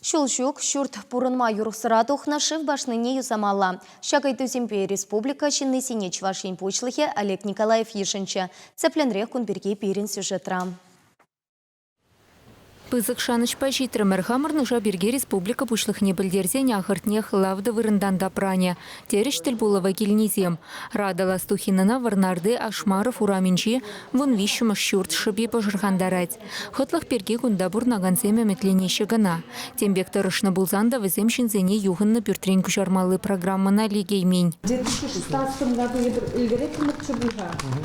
Шулшук, шурт пурынма юрықсыра тухна шыв башныне юзамалла. Шакай Туземпе республика шинны сине Чвашин пучлыхе Олег Николаев ешінші. Цепленрех кунберге перин сюжетра. Пызык шаныч пачитры мэрхамырныша берге республика пучлыхне білдерзен ағыртнех лавды вырынданда пране. Тереш тілбулова келнезем. Радала стухинына варнарды Ашмаров ураминчи вон вишімі шурт шыби пожырхандарать. Хотлых берге кундабур наганземе метленеші гына. Тембек тұрышны булзанда візем шинзене юғынны пюртрен күшармалы программына легеймень. В 2016 году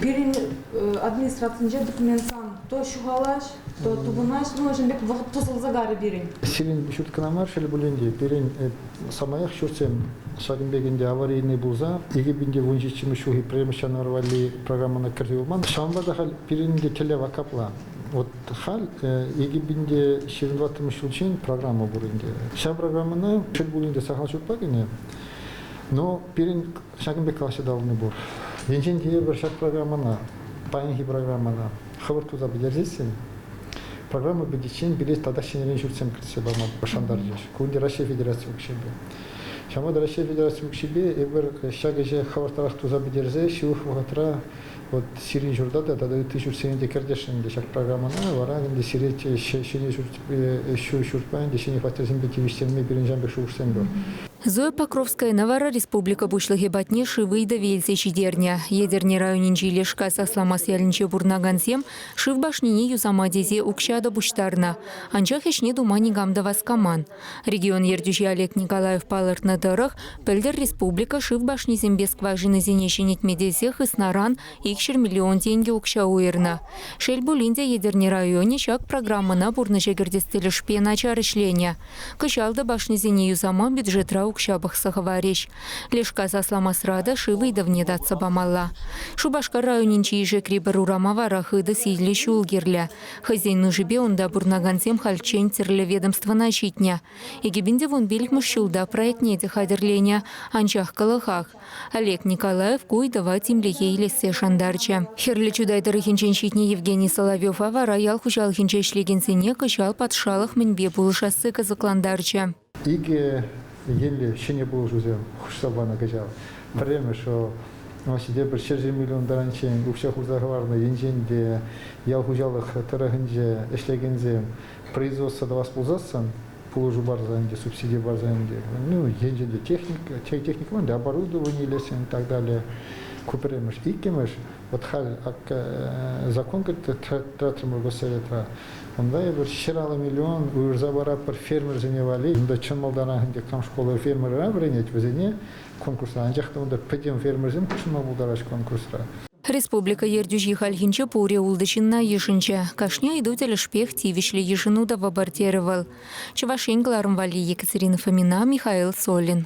перед администрацией документсан то шугалаш, то тубунаш, ну, уже вақыт тосыл загары берин. Сирин шутканамар шел буленде, перин самаях шурсем шагинбегенде аварийный булза, егибинде вунжичимы шухи премешанар вали программана кирдиулман. Шамбада хал перинде телева капла. Вот хал егибинде ширинватым шулчин программа буринде. Ша программана шел буленде сахал шутпагине. Но перин шагинбек классе давны бур. Енчен тие бір шаг программана, паинхи программана. Хабар туза бидерзесен. Программа бедичен билет тогда шинерен шурсем кирсе бама башандар жеш. Кунди Россия Федерации укшебе. Шамада Россия Федерации укшебе эбер шагеже хабар тарах туза бидерзе шух ватра вот сирин журдада да 2007 декардешенде шаг программана варагинде сирече шине шурпаинде шине фатерзен бетивиштерме биринжан бек шурсем. Зоя Покровская Навара республика бушлыхе батне шивы да вельсе чидерня. Едерне районинчи лешка сасламас ялинче бурнагансем шив башнине юзамадезе укшада буштарна. Анчах ешне думани гамда васкаман. Регион ердюжи Олег Николаев палырт на дырых, пельдер республика шив башнизем без скважины зенещенет медезех и снаран икшер миллион тенге укша уерна. Шельбулинде едерне районе шак программа на бурнажегердестелі шпе начар ишления. Кышалда башнизене юзама бюджетра укшабах сахавариш. Лешка сасламас рада шивы давне датса бамалла. Шубашка районинчи иже крибер урамавара хыды сийле шулгерля. Хозяин нужибе онда бурнагансем хальчень терле ведомства начитня. Егибинде вон бельгмыш шулда проектне дехадерления анчах калахах. Олег Николаев куйдава тимлехе илесе шандарча. Херле чудайдары хинченщитне Евгений Соловьев авара ял хужал хинчешлегенсене кышал подшалах менбе булышасы казакландарча. Еле шине был уже хушсабана качал. Время, что вообще бір 60 миллион даранчен укша хузагварна енженде ял хужалых тарагынже эшлегензе производство да воспользоваться положу барзанде субсидии барзанде. Ну енженде техника ванде оборудование лесен и так далее. Купремеш и кемеш вот хал закон как тратим госсовета. Он да бір ширала миллион уйрзабарат бір фермер женевали. Да чын малдана хинде кам школа фермера бренет везене конкурса. Анжахта онда педем фермерзем чын малдараш конкурсра. Республика ердюжи хальхинче пуре улдычинна ешинче. Кашня идут элешпех тивишле ешину да вабартировал. Чавашин Глармвали Екатерина Фомина, Михаил Солин.